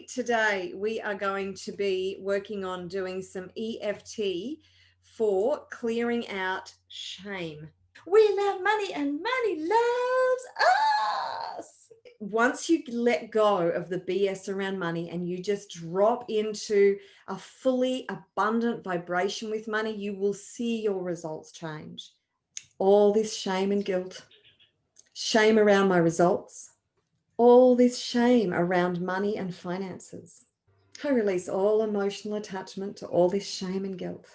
Today we are going to be working on doing some EFT for clearing out shame. We love money and money loves us. Once you let go of the BS around money and you just drop into a fully abundant vibration with money, you will see your results change. All this shame and guilt, shame around my results, all this shame around money and finances. I release all emotional attachment to all this shame and guilt.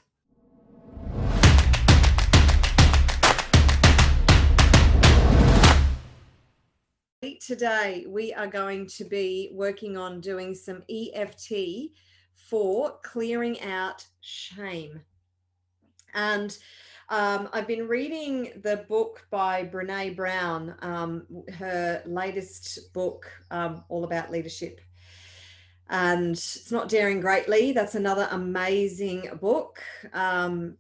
Today we are going to be working on doing some EFT for clearing out shame. And I've been reading the book by Brené Brown, her latest book, all about leadership. And it's not Daring Greatly. That's another amazing book.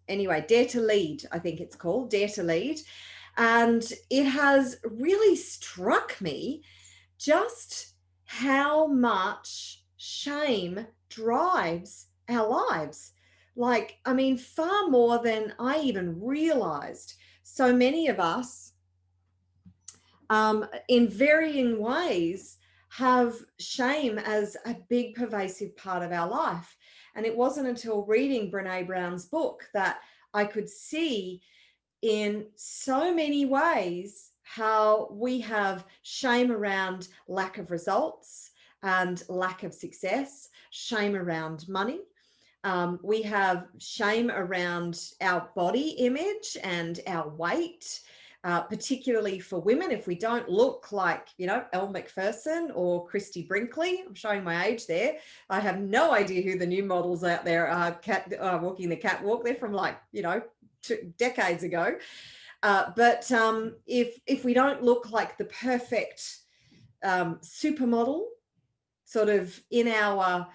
Anyway, Dare to Lead, I think it's called, Dare to Lead. And it has really struck me just how much shame drives our lives. Like, I mean, far more than I even realized. So many of us, in varying ways, have shame as a big pervasive part of our life. And it wasn't until reading Brené Brown's book that I could see in so many ways how we have shame around lack of results and lack of success, shame around money. We have shame around our body image and our weight. Particularly for women, if we don't look like, Elle Macpherson or Christy Brinkley. I'm showing my age there. I have no idea who the new models out there are walking the catwalk. They're from 2 decades ago. But if we don't look like the perfect supermodel, sort of in our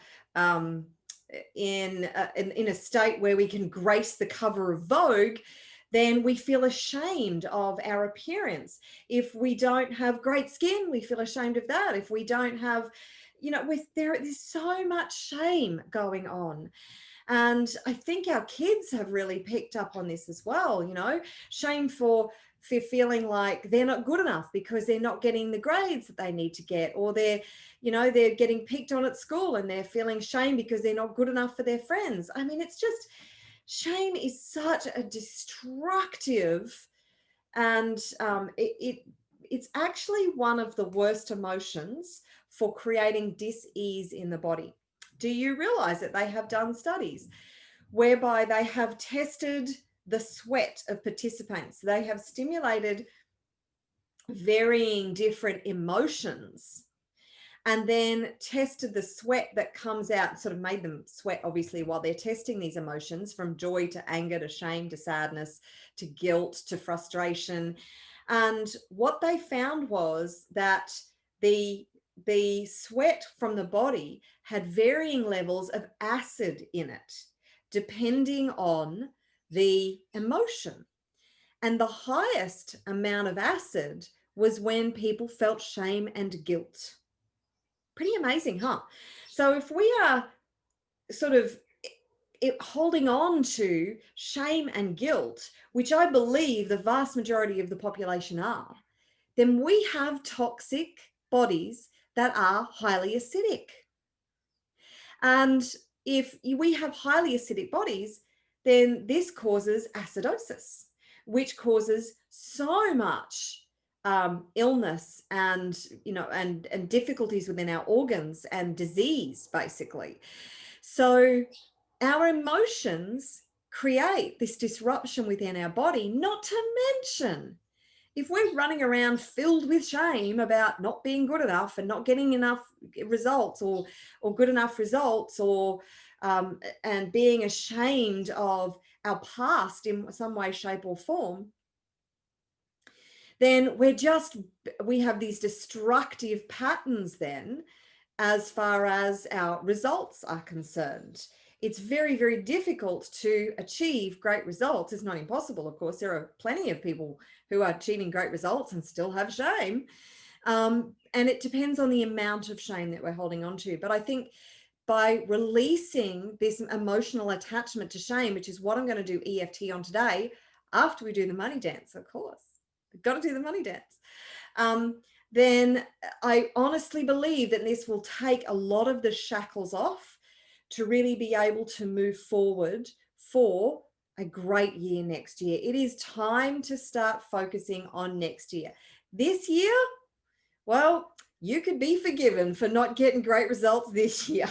in a state where we can grace the cover of Vogue, then we feel ashamed of our appearance. If we don't have great skin, we feel ashamed of that. If we don't have, there's so much shame going on. And I think our kids have really picked up on this as well, shame for feeling like they're not good enough because they're not getting the grades that they need to get, or they're getting picked on at school and they're feeling shame because they're not good enough for their friends. I mean, it's just, shame is such a destructive, and it's actually one of the worst emotions for creating dis-ease in the body. Do you realize that they have done studies whereby they have tested the sweat of participants? They have stimulated varying different emotions and then tested the sweat that comes out, sort of made them sweat, obviously, while they're testing these emotions, from joy to anger to shame to sadness to guilt to frustration. And what they found was that the sweat from the body had varying levels of acid in it, depending on the emotion. And the highest amount of acid was when people felt shame and guilt. Pretty amazing, huh? So if we are sort of holding on to shame and guilt, which I believe the vast majority of the population are, then we have toxic bodies that are highly acidic. And if we have highly acidic bodies, then this causes acidosis, which causes so much illness and difficulties within our organs and disease, basically. So our emotions create this disruption within our body, not to mention if we're running around filled with shame about not being good enough and not getting enough results or good enough results, or and being ashamed of our past in some way, shape or form, then we have these destructive patterns then as far as our results are concerned. It's very, very difficult to achieve great results. It's not impossible, of course. There are plenty of people who are achieving great results and still have shame. And it depends on the amount of shame that we're holding on to. But I think by releasing this emotional attachment to shame, which is what I'm going to do EFT on today, after we do the money dance, of course, we've got to do the money dance. Then I honestly believe that this will take a lot of the shackles off to really be able to move forward for a great year next year. It is time to start focusing on next year. This year, well, you could be forgiven for not getting great results this year.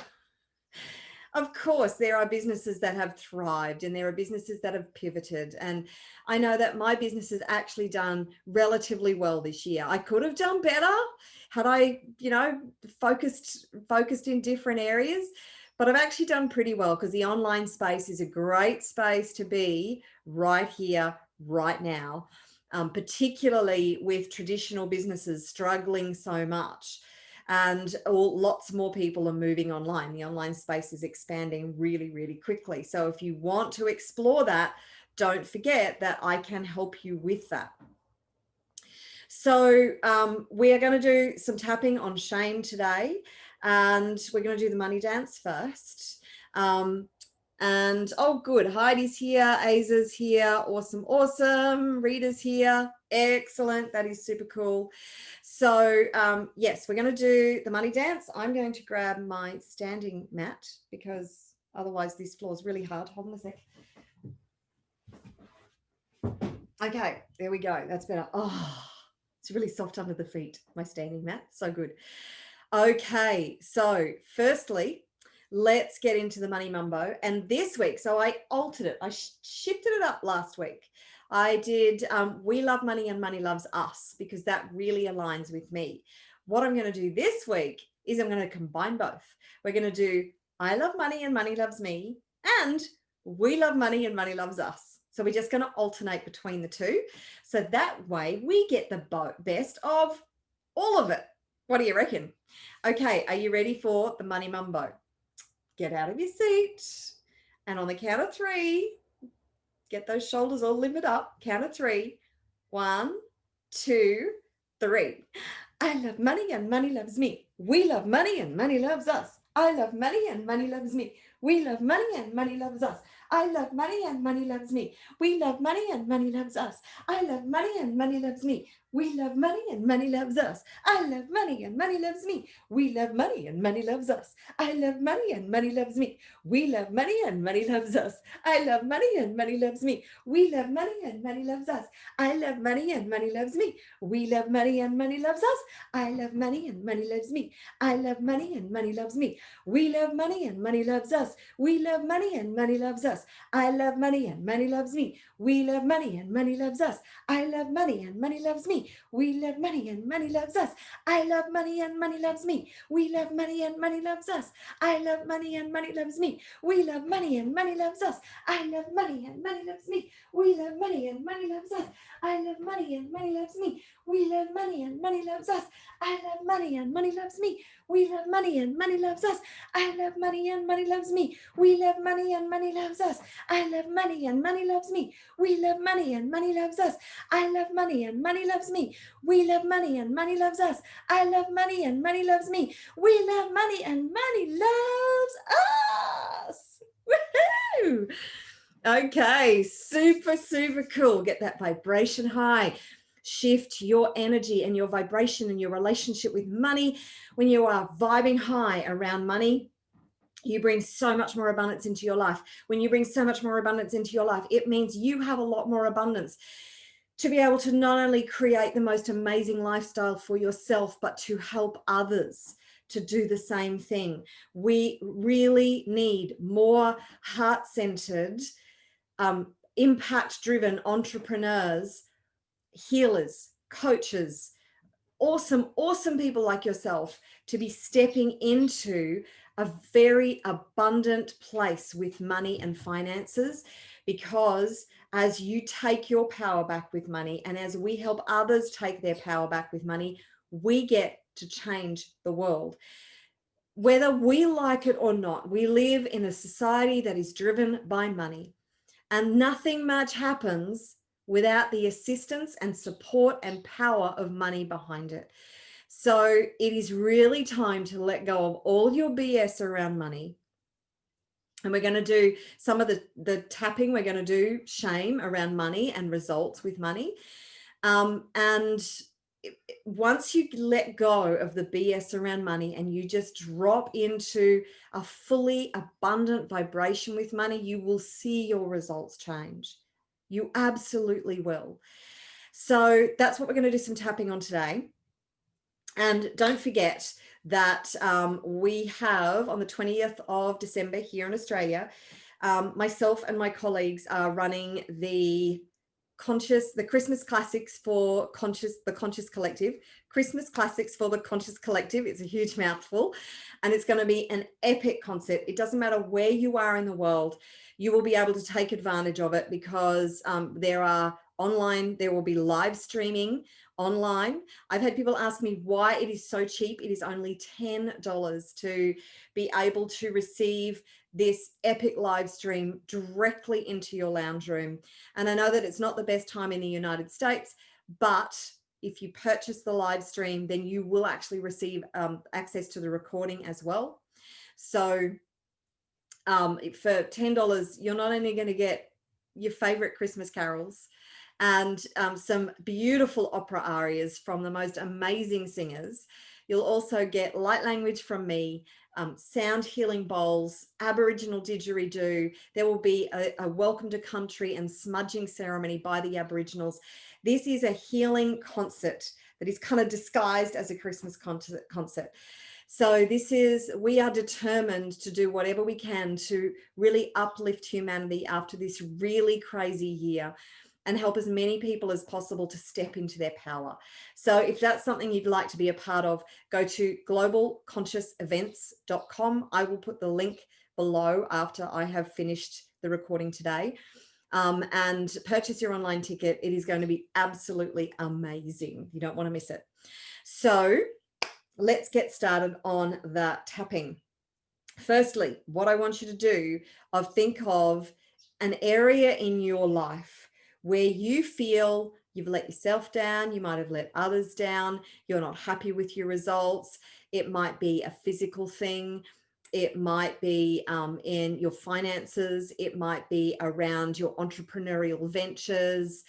Of course, there are businesses that have thrived and there are businesses that have pivoted. And I know that my business has actually done relatively well this year. I could have done better had I, focused in different areas, but I've actually done pretty well because the online space is a great space to be right here, right now, particularly with traditional businesses struggling so much. And lots more people are moving online. The online space is expanding really, really quickly. So if you want to explore that, don't forget that I can help you with that. So we are going to do some tapping on shame today, and we're going to do the money dance first. And oh, good. Heidi's here. Aza's here. Awesome. Awesome. Rita's here. Excellent. That is super cool. So yes, we're going to do the money dance. I'm going to grab my standing mat because otherwise this floor is really hard. Hold on a sec. Okay, there we go. That's better. Oh, it's really soft under the feet, my standing mat. So good. Okay, so firstly, let's get into the money mumbo. And this week, so I altered it. I shifted it up last week. I did We Love Money and Money Loves Us because that really aligns with me. What I'm going to do this week is I'm going to combine both. We're going to do I Love Money and Money Loves Me and We Love Money and Money Loves Us. So we're just going to alternate between the two. So that way we get the best of all of it. What do you reckon? Okay, are you ready for the money mumbo? Get out of your seat. And on the count of three, get those shoulders all limbered up. Count of three. 1, 2, 3. I love money and money loves me. We love money and money loves us. I love money and money loves me. We love money and money loves us. I love money and money loves me. We love money and money loves us. I love money and money loves me. We love money and money loves us. I love money and money loves me. We love money and money loves us. I love money and money loves me. We love money and money loves us. I love money and money loves me. We love money and money loves us. I love money and money loves me. We love money and money loves us. I love money and money loves me. I love money and money loves me. We love money and money loves us. We love money and money loves us. I love money and money loves me. We love money and money loves us. I love money and money loves me. We love money and money loves us. I love money and money loves me. We love money and money loves us. I love money and money loves me. We love money and money loves us. I love money and money loves me. We love money and money loves us. I love money and money loves me. We love money and money loves us. I love money and money loves me. We love money and money loves us. I love money and money loves me. We love money and money loves us. I love money and money loves me. We love money and money loves us. I love money and money loves me. We love money and money loves us. I love money and money loves me. We love money and money loves us. Woohoo! Okay, super, super cool. Get that vibration high. Shift your energy and your vibration and your relationship with money. When you are vibing high around money, you bring so much more abundance into your life. When you bring so much more abundance into your life, it means you have a lot more abundance to be able to not only create the most amazing lifestyle for yourself, but to help others to do the same thing. We really need more heart-centered, impact-driven entrepreneurs, healers, coaches, awesome people like yourself to be stepping into a very abundant place with money and finances, because as you take your power back with money and as we help others take their power back with money, we get to change the world. Whether we like it or not, we live in a society that is driven by money, and nothing much happens without the assistance and support and power of money behind it. So it is really time to let go of all your BS around money. And we're going to do some of the tapping. We're going to do shame around money and results with money. And once you let go of the BS around money and you just drop into a fully abundant vibration with money, you will see your results change. You absolutely will. So that's what we're going to do some tapping on today. And don't forget that we have on the 20th of December here in Australia, myself and my colleagues are running the Christmas classics for the Conscious Collective. Christmas classics for the Conscious Collective. It's a huge mouthful, and it's going to be an epic concept. It doesn't matter where you are in the world, you will be able to take advantage of it, because there will be live streaming online. I've had people ask me why it is so cheap. It is only $10 to be able to receive this epic live stream directly into your lounge room. And I know that it's not the best time in the United States, but if you purchase the live stream, then you will actually receive access to the recording as well. So for $10, you're not only going to get your favorite Christmas carols and some beautiful opera arias from the most amazing singers. You'll also get light language from me, sound healing bowls, Aboriginal didgeridoo. There will be a welcome to country and smudging ceremony by the Aboriginals. This is a healing concert that is kind of disguised as a Christmas concert. So we are determined to do whatever we can to really uplift humanity after this really crazy year, and help as many people as possible to step into their power. So if that's something you'd like to be a part of, go to globalconsciousevents.com. I will put the link below after I have finished the recording today, and purchase your online ticket. It is going to be absolutely amazing. You don't want to miss it. So let's get started on the tapping. Firstly, what I want you to do is think of an area in your life where you feel you've let yourself down, you might have let others down, you're not happy with your results. It might be a physical thing. It might be in your finances. It might be around your entrepreneurial ventures.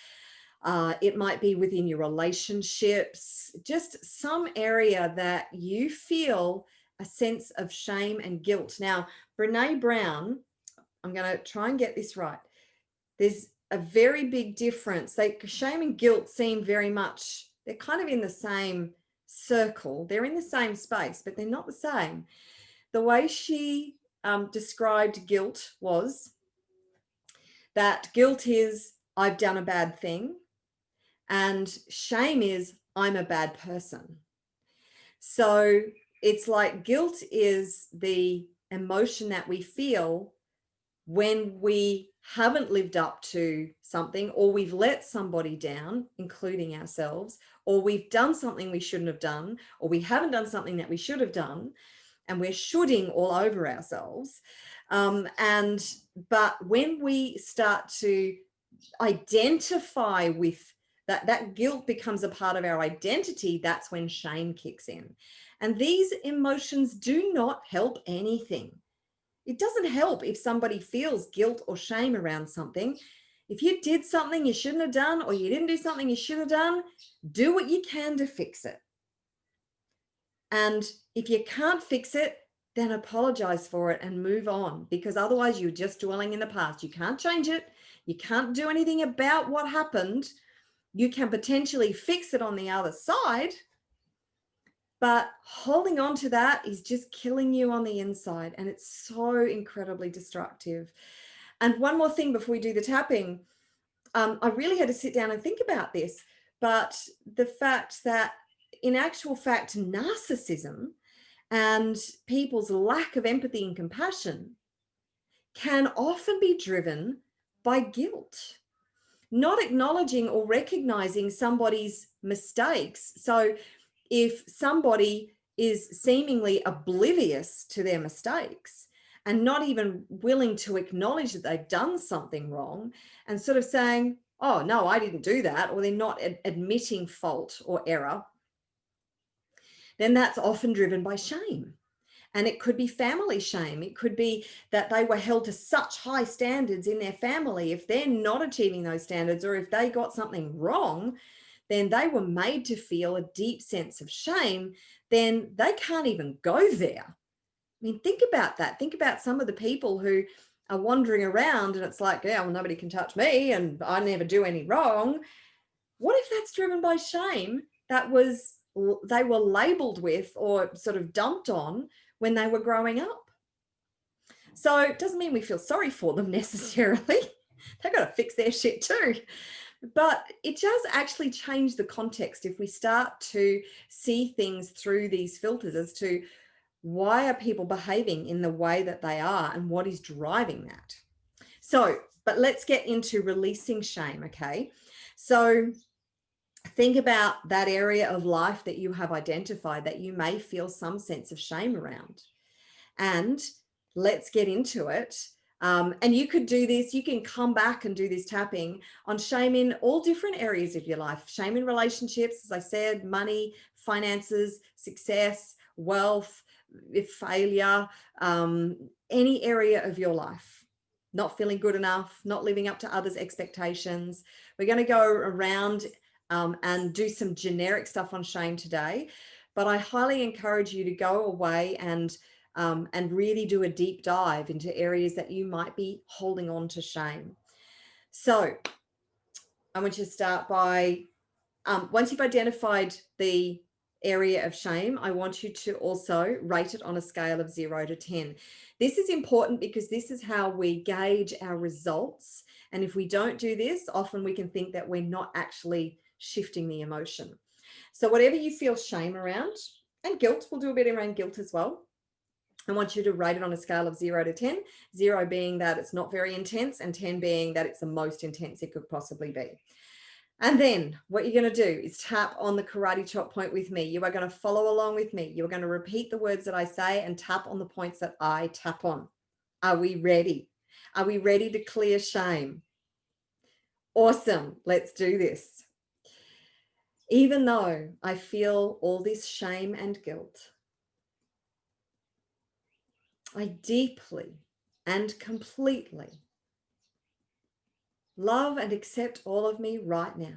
It might be within your relationships, just some area that you feel a sense of shame and guilt. Now, Brene Brown, I'm going to try and get this right. There's a very big difference. Shame and guilt seem very much, they're kind of in the same circle. They're in the same space, but they're not the same. The way she described guilt was that guilt is, I've done a bad thing, and shame is, I'm a bad person. So it's like guilt is the emotion that we feel when we haven't lived up to something, or we've let somebody down, including ourselves, or we've done something we shouldn't have done, or we haven't done something that we should have done, and we're shoulding all over ourselves. But when we start to identify with that guilt becomes a part of our identity, that's when shame kicks in. And these emotions do not help anything. It doesn't help if somebody feels guilt or shame around something. If you did something you shouldn't have done, or you didn't do something you should have done, do what you can to fix it. And if you can't fix it, then apologize for it and move on, because otherwise you're just dwelling in the past. You can't change it. You can't do anything about what happened. You can potentially fix it on the other side, but holding on to that is just killing you on the inside, and it's so incredibly destructive. And one more thing before we do the tapping, I really had to sit down and think about this, but the fact that in actual fact, narcissism and people's lack of empathy and compassion can often be driven by guilt, not acknowledging or recognizing somebody's mistakes. So if somebody is seemingly oblivious to their mistakes and not even willing to acknowledge that they've done something wrong, and sort of saying, oh, no, I didn't do that, or they're not admitting fault or error, then that's often driven by shame. And it could be family shame. It could be that they were held to such high standards in their family. If they're not achieving those standards, or if they got something wrong, then they were made to feel a deep sense of shame. Then they can't even go there. I mean, think about that. Think about some of the people who are wandering around and it's like, yeah, well, nobody can touch me and I never do any wrong. What if that's driven by shame that they were labeled with or sort of dumped on when they were growing up? So it doesn't mean we feel sorry for them necessarily. They've got to fix their shit too. But it does actually change the context if we start to see things through these filters as to why are people behaving in the way that they are and what is driving that. So, but let's get into releasing shame, okay? So think about that area of life that you have identified that you may feel some sense of shame around. And let's get into it. And you could do this, you can come back and do this tapping on shame in all different areas of your life. Shame in relationships, as I said, money, finances, success, wealth, failure, any area of your life. Not feeling good enough, not living up to others' expectations. We're going to go around and do some generic stuff on shame today. But I highly encourage you to go away and really do a deep dive into areas that you might be holding on to shame. So I want you to start by, once you've identified the area of shame, I want you to also rate it on a scale of 0 to 10. This is important because this is how we gauge our results. And if we don't do this, often we can think that we're not actually shifting the emotion. So whatever you feel shame around, and guilt, we'll do a bit around guilt as well. I want you to rate it on a scale of 0 to 10, 0 being that it's not very intense and 10 being that it's the most intense it could possibly be. And then what you're going to do is tap on the karate chop point with me. You are going to follow along with me. You are going to repeat the words that I say and tap on the points that I tap on. Are we ready? Are we ready to clear shame? Awesome. Let's do this. Even though I feel all this shame and guilt, I deeply and completely love and accept all of me right now.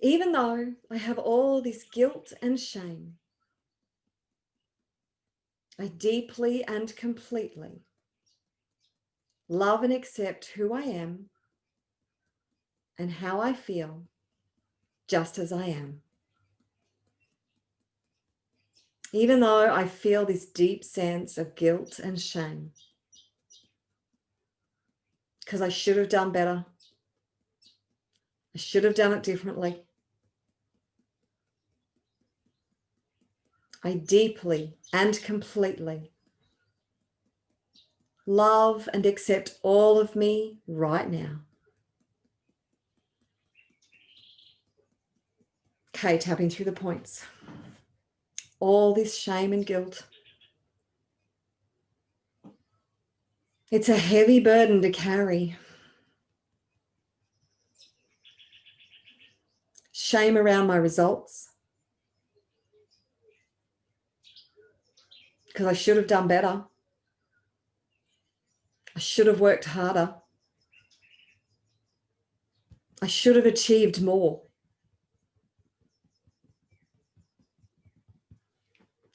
Even though I have all this guilt and shame, I deeply and completely love and accept who I am and how I feel just as I am. Even though I feel this deep sense of guilt and shame, because I should have done better. I should have done it differently. I deeply and completely love and accept all of me right now. Okay, tapping through the points. All this shame and guilt. It's a heavy burden to carry. Shame around my results, because I should have done better. I should have worked harder. I should have achieved more.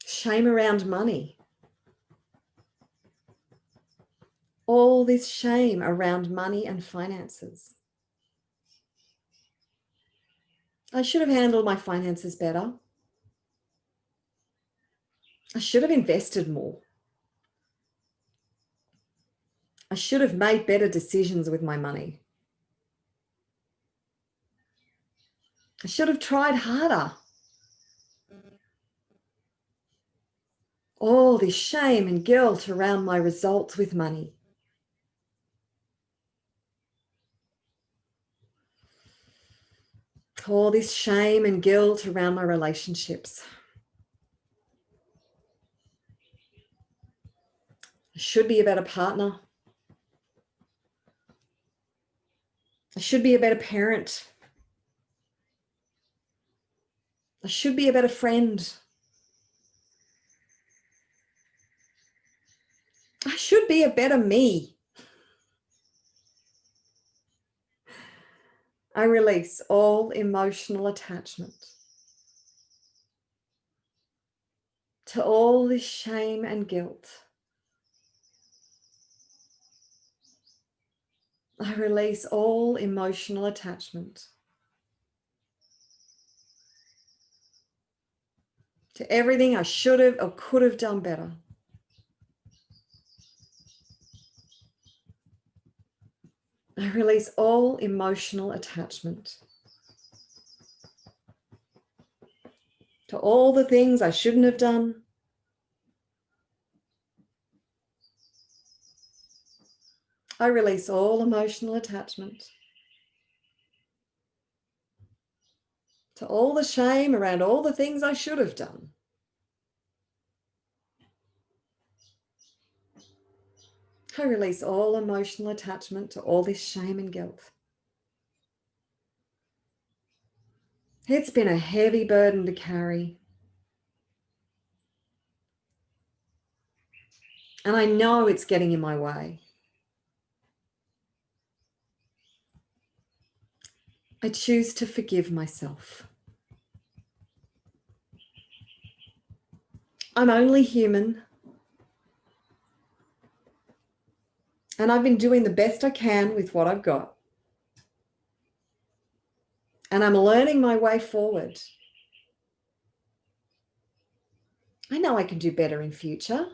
Shame around money. All this shame around money and finances. I should have handled my finances better. I should have invested more. I should have made better decisions with my money. I should have tried harder. All this shame and guilt around my results with money. All this shame and guilt around my relationships. I should be a better partner. I should be a better parent. I should be a better friend. I should be a better me. I release all emotional attachment to all this shame and guilt. I release all emotional attachment to everything I should have or could have done better. I release all emotional attachment to all the things I shouldn't have done. I release all emotional attachment to all the shame around all the things I should have done. I release all emotional attachment to all this shame and guilt. It's been a heavy burden to carry. And I know it's getting in my way. I choose to forgive myself. I'm only human. And I've been doing the best I can with what I've got. And I'm learning my way forward. I know I can do better in future,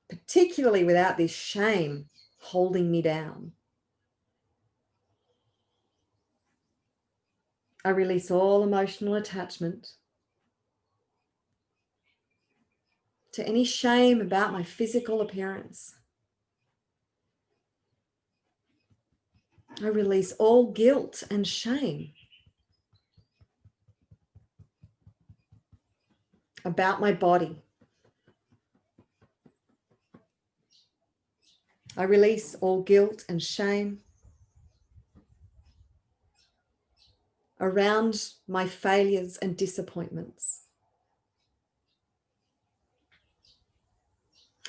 particularly without this shame holding me down. I release all emotional attachment to any shame about my physical appearance. I release all guilt and shame about my body. I release all guilt and shame around my failures and disappointments.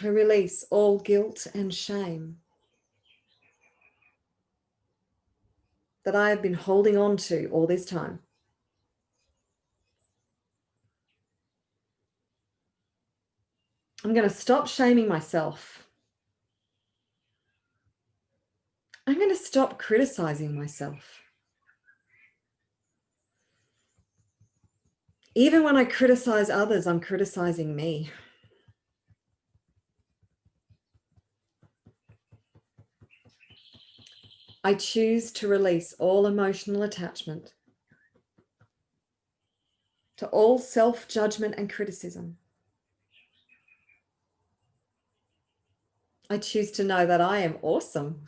I release all guilt and shame that I have been holding on to all this time. I'm going to stop shaming myself. I'm going to stop criticizing myself. Even when I criticize others, I'm criticizing me. I choose to release all emotional attachment to all self-judgment and criticism. I choose to know that I am awesome.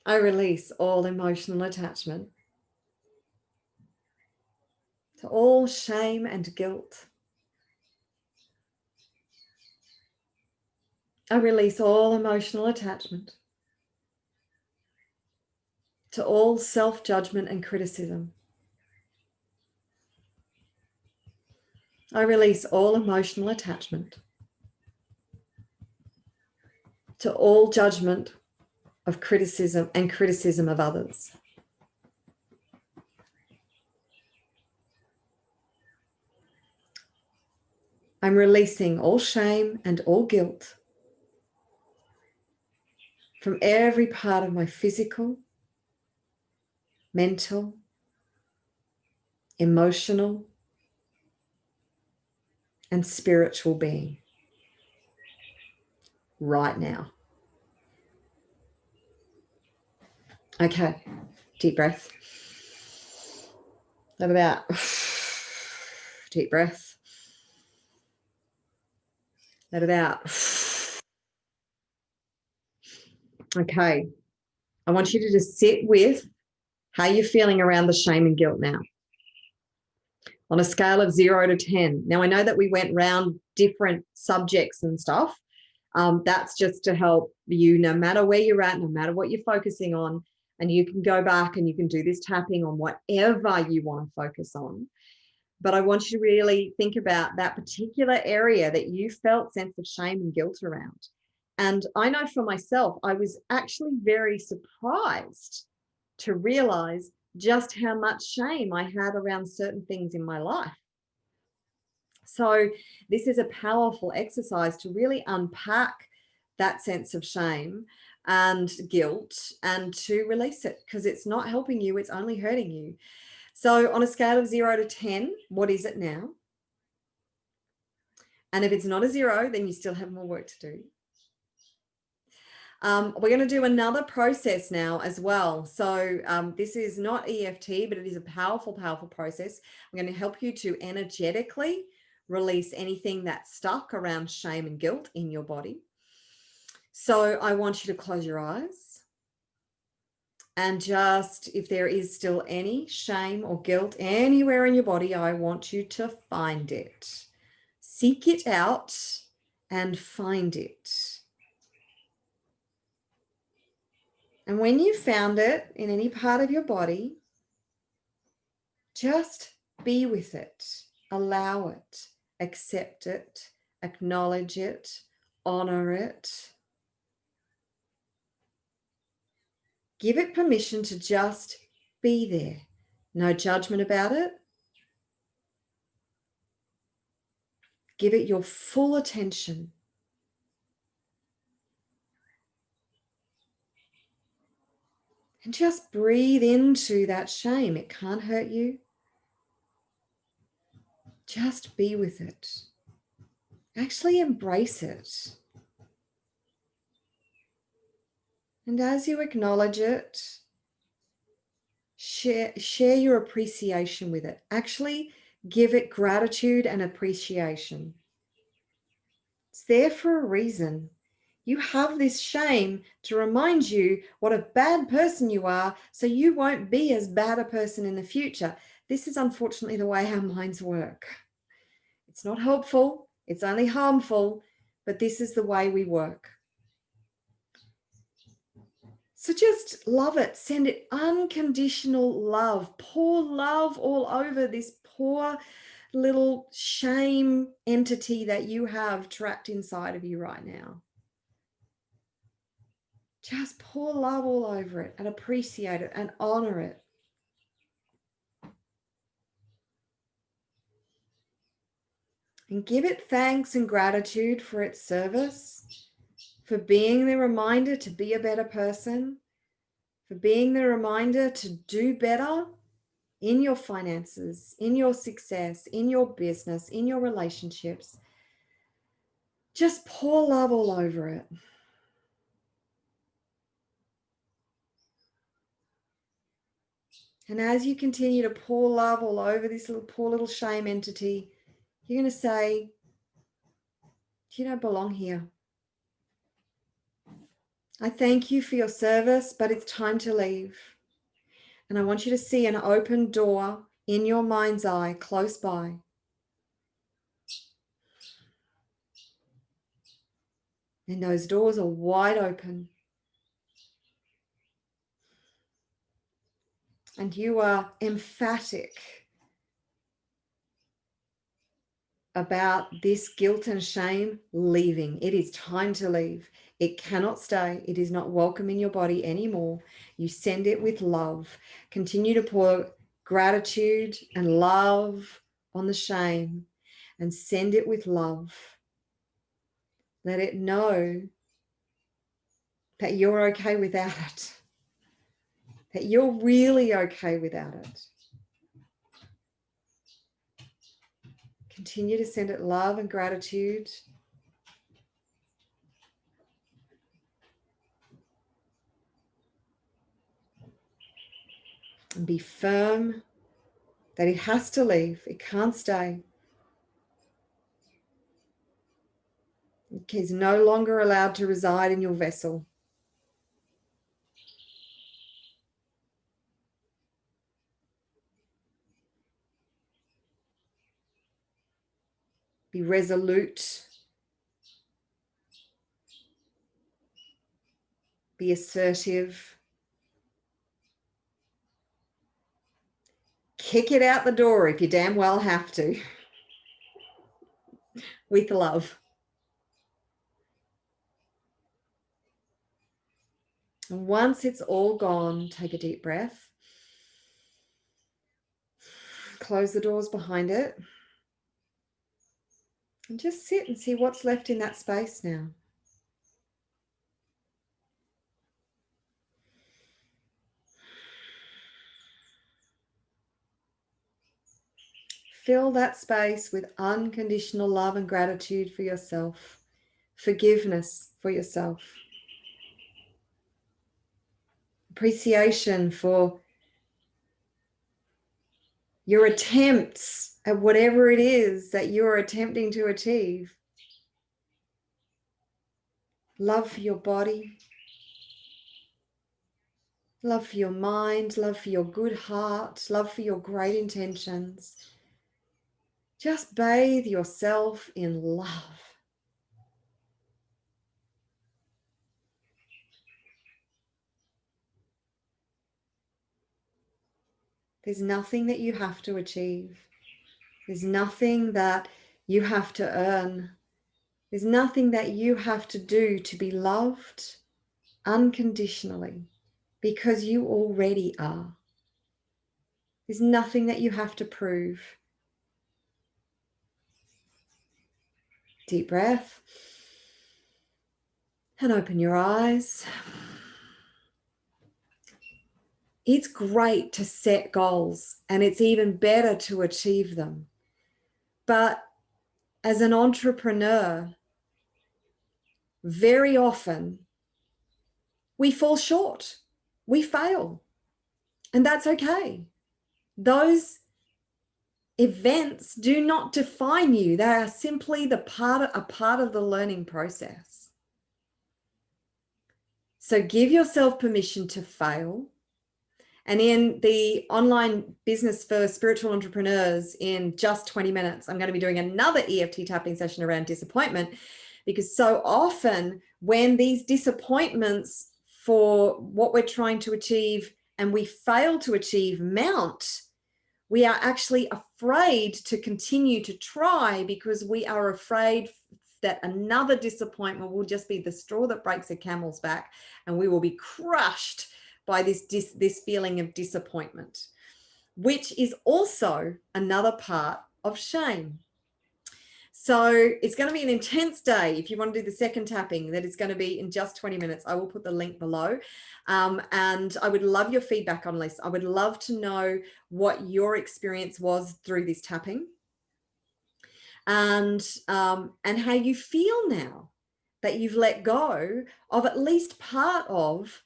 I release all emotional attachment to all shame and guilt. I release all emotional attachment to all self-judgment and criticism. I release all emotional attachment to all judgment of criticism and criticism of others. I'm releasing all shame and all guilt from every part of my physical, mental, emotional, and spiritual being right now. Okay, deep breath. Let it out. Deep breath. Let it out. Okay, I want you to just sit with how you're feeling around the shame and guilt now. On a scale of 0 to 10. Now, I know that we went round different subjects and stuff, That's just to help you, no matter where you're at, no matter what you're focusing on, and you can go back and you can do this tapping on whatever you want to focus on. But I want you to really think about that particular area that you felt sense of shame and guilt around. And I know for myself, I was actually very surprised to realize just how much shame I had around certain things in my life. So this is a powerful exercise to really unpack that sense of shame and guilt and to release it, because it's not helping you, it's only hurting you. So on a scale of 0 to 10, what is it now? And if it's not a 0, then you still have more work to do. We're going to do another process now as well. So this is not EFT, but it is a powerful, powerful process. I'm going to help you to energetically release anything that's stuck around shame and guilt in your body. So I want you to close your eyes. And just, if there is still any shame or guilt anywhere in your body, I want you to find it. Seek it out and find it. And when you found it in any part of your body, just be with it, allow it, accept it, acknowledge it, honor it. Give it permission to just be there. No judgment about it. Give it your full attention. And just breathe into that shame. It can't hurt you. Just be with it. Actually embrace it. And as you acknowledge it, share your appreciation with it. Actually give it gratitude and appreciation. It's there for a reason. You have this shame to remind you what a bad person you are, so you won't be as bad a person in the future. This is unfortunately the way our minds work. It's not helpful, it's only harmful, but this is the way we work. So just love it. Send it unconditional love. Pour love all over this poor little shame entity that you have trapped inside of you right now. Just pour love all over it and appreciate it and honor it. And give it thanks and gratitude for its service, for being the reminder to be a better person, for being the reminder to do better in your finances, in your success, in your business, in your relationships. Just pour love all over it. And as you continue to pour love all over this poor little shame entity, you're going to say, you don't belong here. I thank you for your service, but it's time to leave. And I want you to see an open door in your mind's eye close by. And those doors are wide open. And you are emphatic about this guilt and shame leaving. It is time to leave. It cannot stay. It is not welcome in your body anymore. You send it with love. Continue to pour gratitude and love on the shame and send it with love. Let it know that you're okay without it, that you're really okay without it. Continue to send it love and gratitude. And be firm that it has to leave. It can't stay. It is no longer allowed to reside in your vessel. Be resolute Be assertive. Kick it out the door if you damn well have to. With love. And once it's all gone, take a deep breath. Close the doors behind it. And just sit and see what's left in that space now. Fill that space with unconditional love and gratitude for yourself, forgiveness for yourself, appreciation for your attempts at whatever it is that you're attempting to achieve. Love for your body, love for your mind, love for your good heart, love for your great intentions. Just bathe yourself in love. There's nothing that you have to achieve. There's nothing that you have to earn. There's nothing that you have to do to be loved unconditionally, because you already are. There's nothing that you have to prove. Deep breath. And open your eyes. It's great to set goals, and it's even better to achieve them. But as an entrepreneur, very often we fall short, we fail, and that's okay. Those events do not define you. They are simply a part of the learning process. So give yourself permission to fail. And in the online business for spiritual entrepreneurs, in just 20 minutes, I'm going to be doing another EFT tapping session around disappointment, because so often when these disappointments for what we're trying to achieve and we fail to achieve mount, we are actually afraid to continue to try, because we are afraid that another disappointment will just be the straw that breaks a camel's back, and we will be crushed by this feeling of disappointment, which is also another part of shame. So it's going to be an intense day. If you want to do the second tapping, that is going to be in just 20 minutes. I will put the link below. And I would love your feedback on this. I would love to know what your experience was through this tapping, and how you feel now that you've let go of at least part of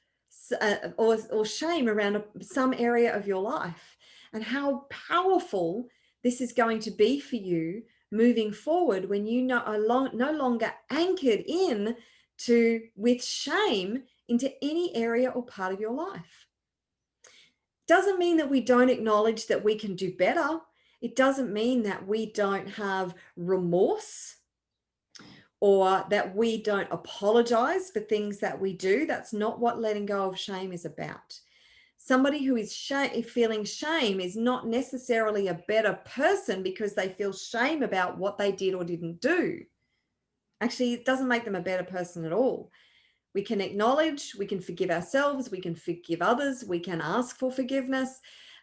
or shame around some area of your life, and how powerful this is going to be for you moving forward when you are no longer anchored in with shame into any area or part of your life. Doesn't mean that we don't acknowledge that we can do better. It doesn't mean that we don't have remorse, or that we don't apologize for things that we do. That's not what letting go of shame is about. Somebody who is feeling shame is not necessarily a better person because they feel shame about what they did or didn't do. Actually, it doesn't make them a better person at all. We can acknowledge, we can forgive ourselves, we can forgive others, we can ask for forgiveness,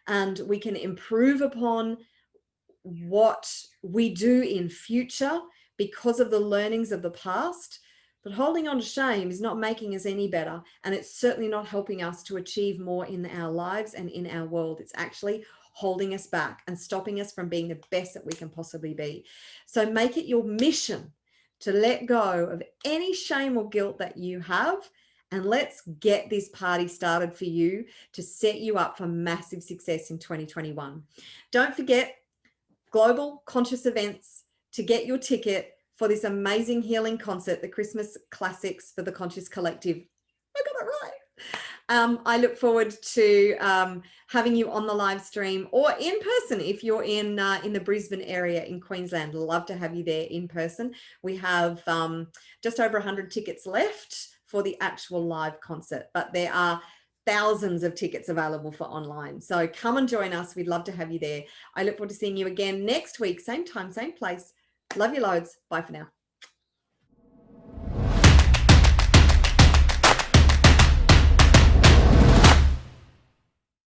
and we can improve upon what we do in future because of the learnings of the past. But holding on to shame is not making us any better, and it's certainly not helping us to achieve more in our lives and in our world. It's actually holding us back and stopping us from being the best that we can possibly be. So make it your mission to let go of any shame or guilt that you have, and let's get this party started for you to set you up for massive success in 2021. Don't forget, Global Conscious Events, to get your ticket for this amazing healing concert, the Christmas Classics for the Conscious Collective. I got it right. I look forward to having you on the live stream or in person if you're in the Brisbane area in Queensland. Love to have you there in person. We have just over 100 tickets left for the actual live concert, but there are thousands of tickets available for online. So come and join us. We'd love to have you there. I look forward to seeing you again next week, same time, same place. Love you loads. Bye for now.